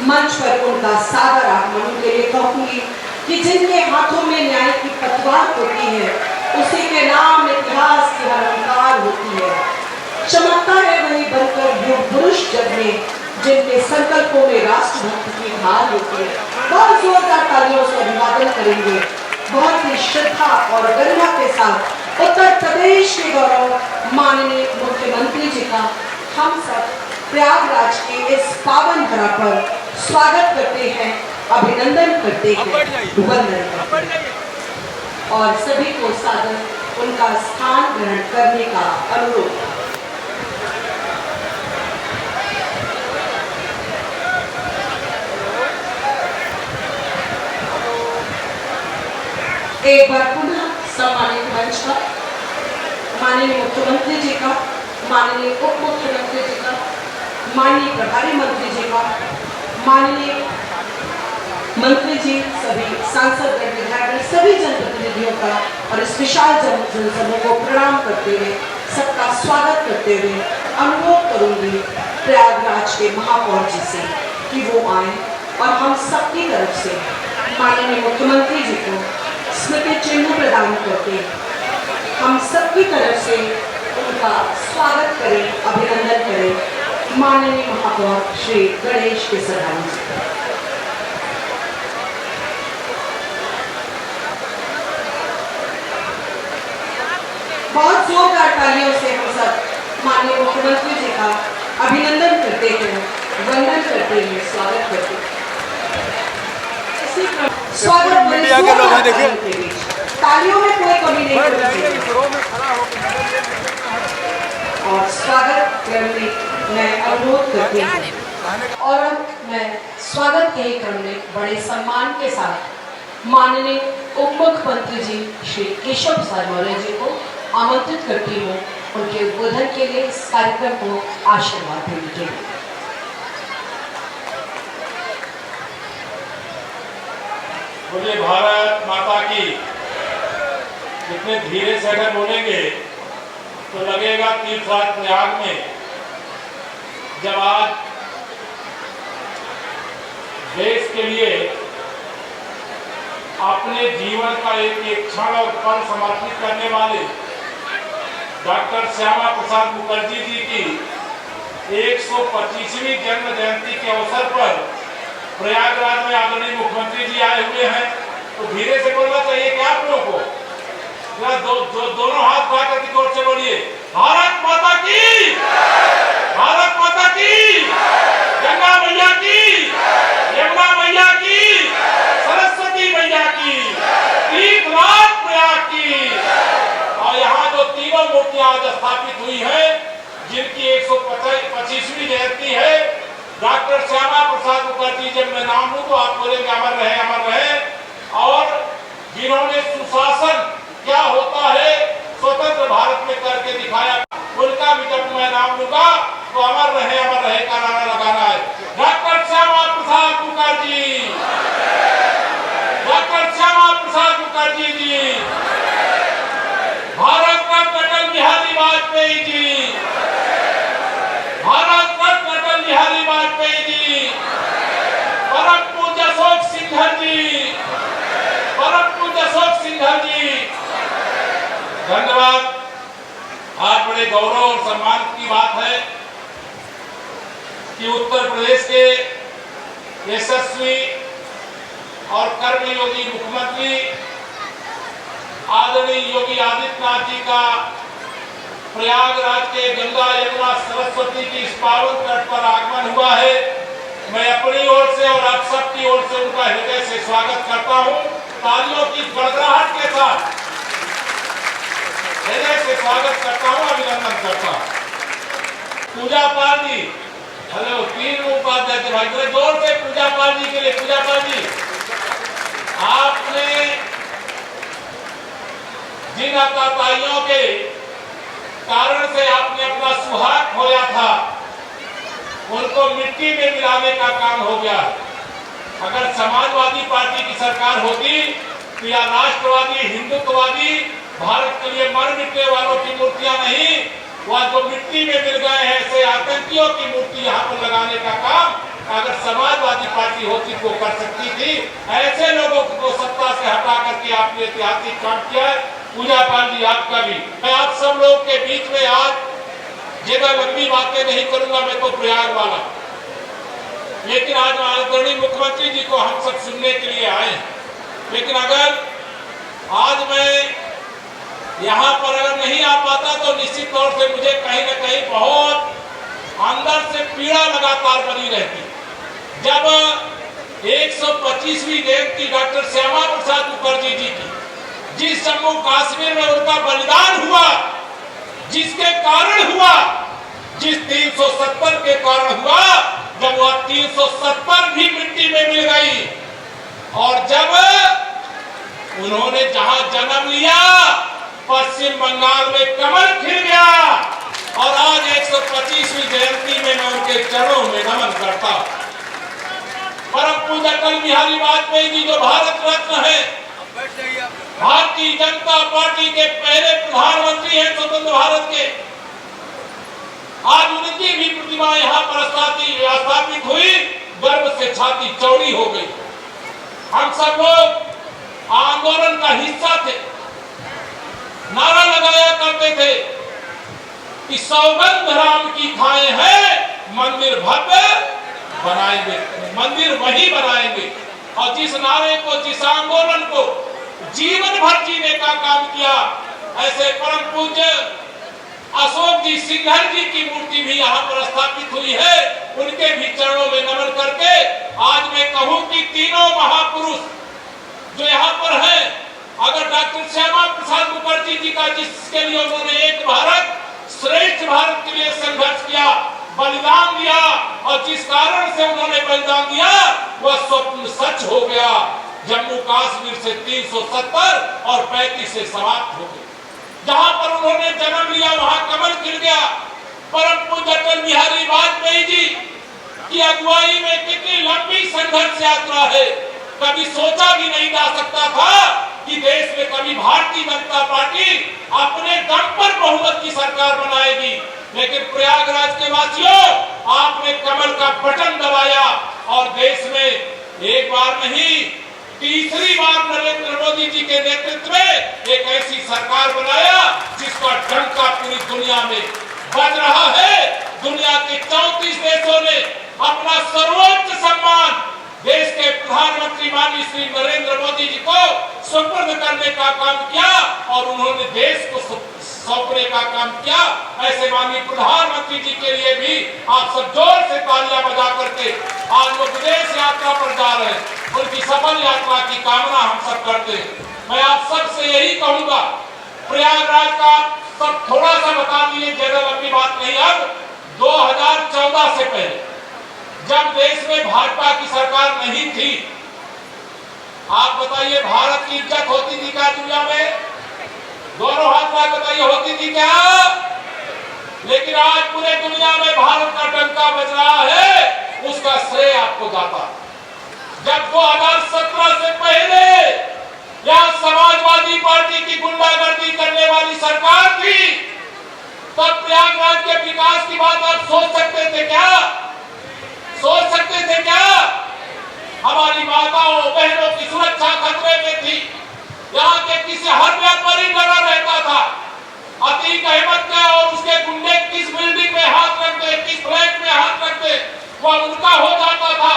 मंच पर उनका सादर आगमन के लिए कहूंगी कि जिनके हाथों में न्याय की पतवार होती है, उसी के नाम इतिहास की अलंकार होती है। चमकता है वही बनकर युग पुरुष जग में, जिनके संकल्पों में राष्ट्रभक्त की धार होती है। बहुत जोरदार तालियों से अभिवादन करेंगे बहुत ही श्रद्धा और गरिमा के साथ उत्तर प्रदेश के गौरव माननीय मुख्यमंत्री जी का हम सब प्रयागराज के इस पावन धरा पर स्वागत करते हैं, अभिनंदन करते हैं, वंदन करते हैं और सभी को सादर उनका स्थान ग्रहण करने का अनुरोध। एक बार पुनः सम्मानित मंच का माननीय मुख्यमंत्री जी का, माननीय उप मुख्यमंत्री जी का, माननीय प्रभारी मंत्री जी का, माननीय मंत्री जी, सभी सांसद विधायक, सभी जनप्रतिनिधियों का और इस विशाल जनसमूह को प्रणाम करते हुए सबका स्वागत करते हुए अनुरोध करूंगी प्रयागराज के महापौर जी से कि वो आए और हम सबकी तरफ से माननीय मुख्यमंत्री जी को स्मृति चिन्ह प्रदान करके हम सबकी तरफ से उनका स्वागत करें, अभिनंदन करें। माननीय महापौर श्री गणेश केसरवानी जी। बहुत जोरदार तालियों से हम सब माननीय मुख्यमंत्री जी का अभिनंदन करते हैं, वंदन करते हैं, स्वागत करते हैं। स्वागत मीडिया के लोग हैं, देखिए तालियों में कोई कमी नहीं होनी चाहिए और स्वागत क्रम में मैं अनुरोध करती हूँ और मैं स्वागत के ही क्रम में बड़े सम्मान के साथ माननीय उप मुख्यमंत्री जी श्री केशव प्रसाद मौर्य जी को आमंत्रित करती हूँ उनके उद्बोधन के लिए, इस कार्यक्रम को आशीर्वाद देने के लिए। बोलिए भारत माता की। इतने धीरे से अगर बोलेंगे तो लगेगा तीर्थराज प्रयाग में जब आज देश के लिए अपने जीवन का एक क्षण और पल समर्पित करने वाले डॉक्टर श्यामा प्रसाद मुखर्जी जी की 125वीं जन्म जयंती के अवसर पर प्रयागराज में आदरणीय मुख्यमंत्री जी आए हुए हैं, तो धीरे से बोलना चाहिए क्या आप लोगों को? दोनों हाथ उठा करके जोर से बोलिए भारत माता की, भारत माता की, गंगा मैया की, यमुना मैया की, सरस्वती मैया की, तीर्थराज प्रयाग की। और यहाँ जो तीनों मूर्तियां आज स्थापित हुई हैं, जिनकी 125वीं जयंती है, डॉक्टर श्यामा प्रसाद मुखर्जी, जब मैं नाम लूं तो आप बोलेंगे अमर रहे, अमर रहे। और जिन्होंने सुशासन क्या होता है स्वतंत्र भारत में करके दिखाया, उनका भी जब मैं नाम लूंगा तो अमर रहे का नारा लगाना है। डॉक्टर श्यामा प्रसाद मुखर्जी, डॉक्टर श्यामा प्रसाद मुखर्जी जी, भारत रत्न अटल बिहारी वाजपेयी जी, भारत रत्न अटल बिहारी वाजपेयी जी, परम पूज्य अशोक सिंघल जी, परम पूज्य अशोक सिंघल जी। धन्यवाद। आज बड़े गौरव और सम्मान की बात है कि उत्तर प्रदेश के यशस्वी और कर्मयोगी मुख्यमंत्री आदरणीय योगी आदित्यनाथ जी का प्रयागराज के गंगा यमुना सरस्वती की इस पावन तट पर आगमन हुआ है। मैं अपनी ओर से और आप सबकी ओर से उनका हृदय से स्वागत करता हूं। तालियों की गड़गड़ाहट के साथ हृदय से स्वागत करता हूं, अभिनंदन करता हूं। पूजा पाल जी, हेलो, 3 उपाध्याय थे भाई, बड़े जोर से पूजा पाल जी के लिए। पूजा पाल जी, आपने जिन आताताइयों के कारण से आपने अपना सुहाग खोया था, उनको मिट्टी में मिलाने का काम हो गया। अगर समाजवादी पार्टी की सरकार होती तो या राष्ट्रवादी हिंदुत्ववादी भारत के लिए मर मिटने वालों की मूर्तियां नहीं, वह जो मिट्टी में मिल गए हैं ऐसे आतंकियों की मूर्ति यहाँ पर लगाने का काम अगर समाजवादी पार्टी होती तो कर सकती थी। ऐसे लोगों को सत्ता से हटा करके आपने ऐतिहासिक काम किया है। पूजा पाल जी आपका भी। मैं आप सब लोग के बीच में आज ज्यादा लंबी बातें नहीं करूंगा, मैं तो प्रयाग वाला, लेकिन आज आदरणीय मुख्यमंत्री जी को हम सब सुनने के लिए आए हैं। लेकिन अगर आज मैं यहाँ पर अगर नहीं आ पाता तो निश्चित तौर से मुझे कहीं न कहीं बहुत अंदर से पीड़ा लगातार बनी रहती। जब 125वीं जयंती डॉक्टर श्यामा प्रसाद मुखर्जी जी की, जिस जम्मू कश्मीर में उनका बलिदान हुआ, जिसके कारण हुआ, जिस 370 के कारण हुआ, जब वह 370 भी मिट्टी में मिल गई और जब उन्होंने जहां जन्म लिया पश्चिम बंगाल में कमल खिल गया और आज 125वीं जयंती में मैं उनके चरणों में नमन करता हूं। परम पूज्य अटल बिहारी वाजपेयी जी जो भारत रत्न है, भारतीय जनता पार्टी के पहले प्रधानमंत्री हैं स्वतंत्र भारत के, आज उनकी भी प्रतिमा यहाँ पर स्थापित हुई, गर्व से छाती चौड़ी हो गई। हम सब लोग आंदोलन का हिस्सा थे, नारा लगाया करते थे कि सौगंध राम की खाए हैं, मंदिर भव्य बनाएंगे, मंदिर वही बनाएंगे। और जिस नारे को, जिस आंदोलन को जीवन भर जीने का काम किया, ऐसे परम पूज्य अशोक जी सिंघल जी की मूर्ति भी यहाँ पर स्थापित हुई है। उनके भी चरणों में नमन करके आज मैं कहूँ कि तीनों महापुरुष जो यहाँ पर हैं, अगर डॉक्टर श्यामा प्रसाद मुखर्जी जी का, जिसके लिए उन्होंने एक भारत श्रेष्ठ भारत के लिए संघर्ष किया, बलिदान दिया और जिस कारण से उन्होंने बलिदान दिया वह स्वप्न सच हो गया। जम्मू कश्मीर से 370 और 35 से समाप्त हो गए। जहां पर उन्होंने जन्म लिया वहां कमल खिल गया। परम पूज्य अटल बिहारी वाजपेयी जी की अगुवाई में कितनी लंबी संघर्ष यात्रा है। कभी सोचा भी नहीं जा सकता था कि देश में कभी भारतीय जनता पार्टी अपने दम पर बहुमत की सरकार बनाएगी, लेकिन प्रयागराज के वासियों, आपने कमल का बटन दबाया और देश में एक बार नहीं, तीसरी बार नरेंद्र मोदी जी के नेतृत्व में एक ऐसी सरकार बनाया जिसका डंका पूरी दुनिया में बज रहा है। दुनिया के 34 देशों ने अपना सर्वोच्च सम्मान देश के प्रधानमंत्री माननीय श्री नरेंद्र मोदी जी को सुपुर्द करने का काम किया और उन्होंने देश को सौंपने का काम किया। ऐसे माननीय प्रधानमंत्री जी के लिए भी आप सब जोर से तालियां बजा करके आज वो विदेश यात्रा पर जा रहे हैं, उनकी सफल यात्रा की कामना हम सब करते हैं। मैं आप सब से यही कहूंगा, प्रयागराज का सब थोड़ा सा बता दिए, ज्यादा लंबी बात नहीं। अब 2014 से पहले जब देश में भाजपा की सरकार नहीं थी, आप बताइए भारत की इज्जत होती थी क्या दुनिया में? दोनों हाथ में बताइए, होती थी क्या? लेकिन आज पूरे दुनिया में भारत का डंका बज रहा है, उसका श्रेय आपको जाता। जब 2017 से पहले यहाँ समाजवादी पार्टी की गुंडागर्दी करने वाली सरकार थी, तब प्रयागराज के विकास की बात आप सोच सकते थे क्या? सोच सकते थे क्या? हमारी माताओं बहनों की सुरक्षा खतरे में थी। यहाँ के किसी हर व्यापारी डरा रहता था अतीक अहमद का और उसके गुंडे किस बिल्डिंग में हाथ रखते, किस फ्लैट में हाथ रखते, वह उनका हो जाता था।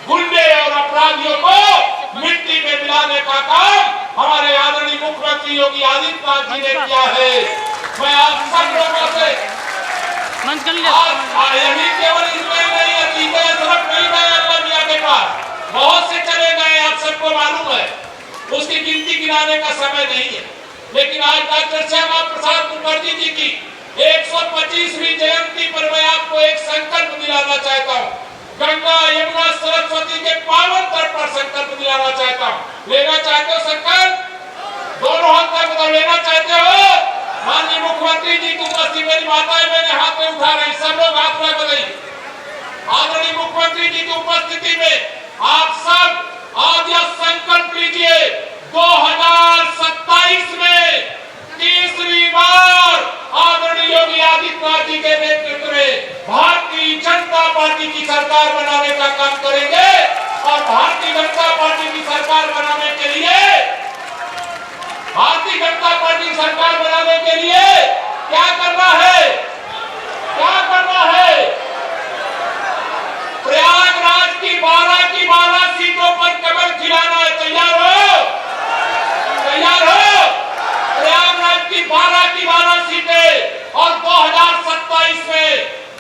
गुंडे और अपराधियों को मिट्टी में मिलाने का काम हमारे आदरणीय मुख्यमंत्री योगी आदित्यनाथ जी ने किया है। मैं आप सब लोगों से यही केवल इसमें नहीं है, सिर्फ नहीं गए अल्लाह मियां के पास, बहुत से चले गए, आप सबको मालूम है, उसकी गिनती गिनाने का समय नहीं है। लेकिन आज डॉक्टर श्यामा प्रसाद मुखर्जी जी की 125वीं जयंती पर मैं आपको एक संकल्प दिलाना चाहता हूँ। गंगा यमुना सरस्वती के पावन तट पर संकल्प दिलाना चाहता हूँ। लेना चाहते हो संकल्प? दोनों हाथ में बताओ, लेना चाहते हो? माननीय मुख्यमंत्री जी की उपस्थिति, मेरी माताएं मैंने हाथ में उठा रही, सब लोग हाथ में बताइए। आदरणीय मुख्यमंत्री जी की उपस्थिति में आप सब आज यह संकल्प लीजिए, 2027 में तीसरी बार आदरणीय योगी आदित्यनाथ जी के नेतृत्व में भारतीय जनता पार्टी की सरकार बनाने का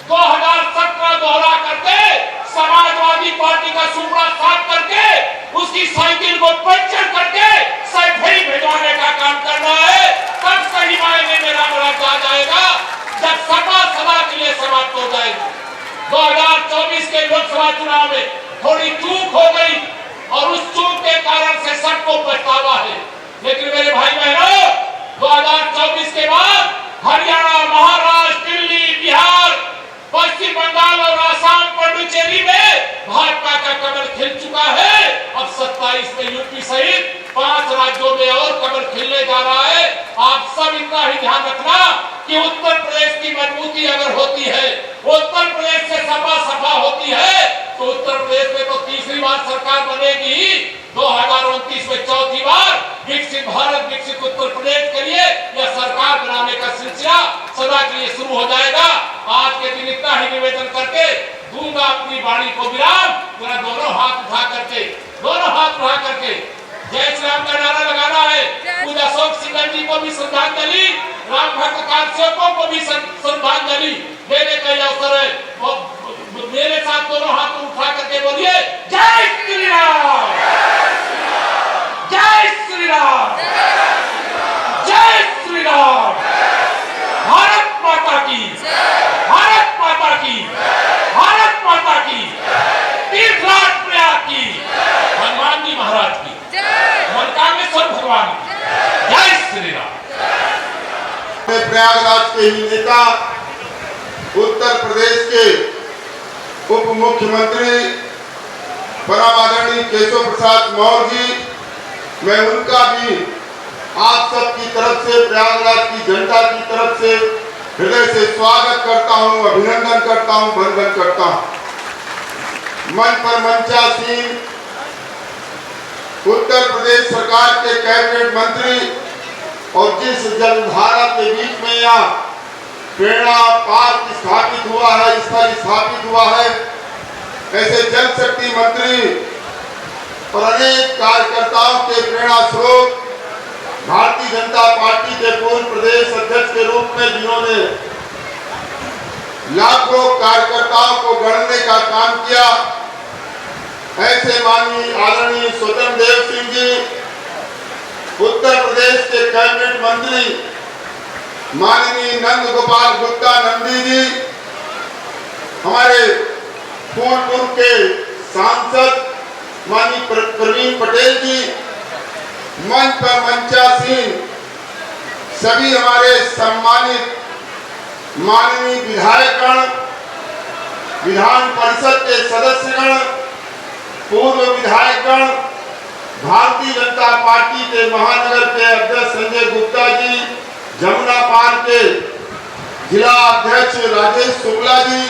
2017 दोहरा करके समाजवादी पार्टी का सुपड़ा साफ करके उसकी साइकिल को पंचर करके सैफई भिजवाने का काम करना है। तब सही मायने में रामराज आ जाएगा, जब सपा सदा के लिए समाप्त हो जाएगी। 2024 के लोकसभा चुनाव में थोड़ी चूक हो गई और उस चूक के कारण से सबको पछतावा है। लेकिन मेरे भाई बहनों, 2024 के बाद हरियाणा, महाराष्ट्र, दिल्ली, बिहार, पश्चिम बंगाल और आसाम, पुडुचेरी में भाजपा का कमल खिल चुका है। अब 27 में यूपी सहित 5 राज्यों में और कमल खिलने जा रहा है। आप सब इतना ही ध्यान रखना कि उत्तर प्रदेश की मजबूती अगर होती है, उत्तर प्रदेश से सपा होती है, तो उत्तर प्रदेश में तो तीसरी बार सरकार बनेगी। 2029 में चौथी बार विकसित भारत, विकसित उत्तर प्रदेश के लिए यह सरकार बनाने का सिलसिला सदा के लिए शुरू हो जाएगा। आज के दिन इतना ही निवेदन करके दूंगा अपनी वाणी को विराम। मेरा दोनों हाथ उठा करके जय श्री राम का नारा लगाना है। पूज्य अशोक सिंघल जी को भी श्रद्धांजलि, राम भक्त कारसेवकों को भी श्रद्धांजलि देने का अवसर है। मेरे साथ दोनों हाथ उठा करके बोलिए जय श्री राम, जय श्री राम, जय श्री राम। भारत माता की, भारत माता की, भारत माता की, तीर्थराज प्रयाग की, हनुमान जी महाराज की, मनकामेश्वर भगवान की, जय श्री राम। प्रयागराज के ही नेता, उत्तर प्रदेश के उप मुख्यमंत्री परम आदरणीय केशव प्रसाद मौर्य जी, मैं उनका भी आप सबकी तरफ से, प्रयागराज की जनता की तरफ से हृदय से स्वागत करता हूं, अभिनंदन करता हूं, वंदन करता हूं। मंच पर मंचासीन उत्तर प्रदेश सरकार के कैबिनेट मंत्री और जिस जलधारा के बीच में यहाँ प्रेरणा पार्क स्थापित हुआ है, स्थल स्थापित हुआ है, ऐसे जल शक्ति मंत्री और अनेक कार्यकर्ताओं के प्रेरणा स्रोत भारतीय जनता पार्टी के पूर्व प्रदेश अध्यक्ष के रूप में जिन्होंने लाखों कार्यकर्ताओं को गढ़ने का काम किया, ऐसे माननीय आदरणीय स्वतंत्र देव सिंह जी, उत्तर प्रदेश के कैबिनेट मंत्री माननीय नंद गोपाल गुप्ता नंदी जी, हमारे फूलपुर के सांसद माननीय प्रवीण पटेल जी, मंच पर मंचासीन सभी हमारे सम्मानित माननीय विधायकगण, विधान परिषद के सदस्यगण, पूर्व विधायकगण, भारतीय जनता पार्टी के महानगर के अध्यक्ष संजय गुप्ता जी, जमुना पार के जिला अध्यक्ष राजेश शुक्ला जी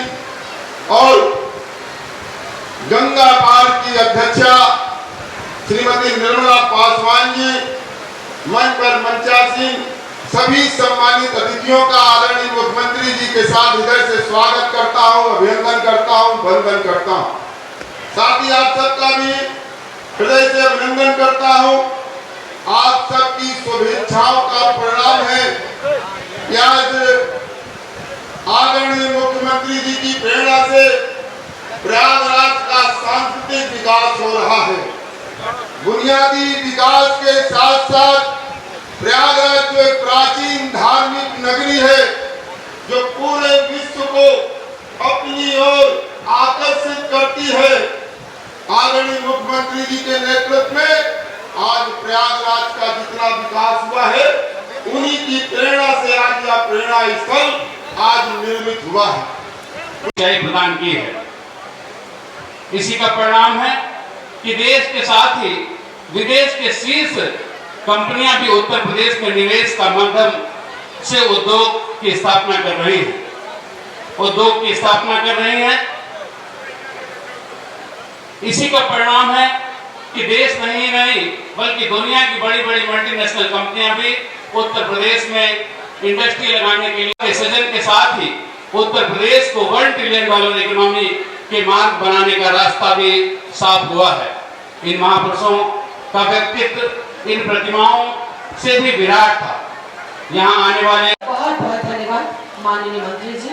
और गंगा पार की अध्यक्षा श्रीमती निर्मला पासवान जी, मंच पर मंचासीन सभी सम्मानित अतिथियों का आदरणीय मुख्यमंत्री जी के साथ हृदय से स्वागत करता हूं, अभिनंदन करता हूं, वंदन करता हूं। साथ ही आप सबका भी हृदय से अभिनंदन करता हूं। आप सबकी शुभेच्छाओं का परिणाम है कि आज आदरणीय मुख्यमंत्री जी की प्रेरणा से प्रयागराज का सांस्कृतिक विकास हो रहा है। बुनियादी विकास के साथ साथ प्रयागराज जो एक प्राचीन धार्मिक नगरी है, जो पूरे विश्व को अपनी ओर आकर्षित करती है, आदरणीय मुख्यमंत्री जी के नेतृत्व में आज प्रयागराज का जितना विकास हुआ है, उन्हीं की प्रेरणा से आज यह प्रेरणा स्थल आज निर्मित हुआ है, प्रदान की है। इसी का परिणाम है कि देश के साथ ही विदेश के शीर्ष कंपनियां भी उत्तर प्रदेश में निवेश का माध्यम से उद्योग की स्थापना कर रही है, उद्योग की स्थापना कर रही है। इसी का परिणाम है कि देश नहीं बल्कि दुनिया की बड़ी बड़ी मल्टीनेशनल कंपनियां भी उत्तर प्रदेश में इंडस्ट्री लगाने के लिए सृजन के साथ ही उत्तर प्रदेश को $1 ट्रिलियन इकोनॉमी के मार्ग बनाने का रास्ता भी साफ हुआ है। इन महापुरुषों का व्यक्तित्व इन प्रतिमाओं से भी विराट था। यहाँ आने वाले बहुत बहुत धन्यवाद माननीय मंत्री जी।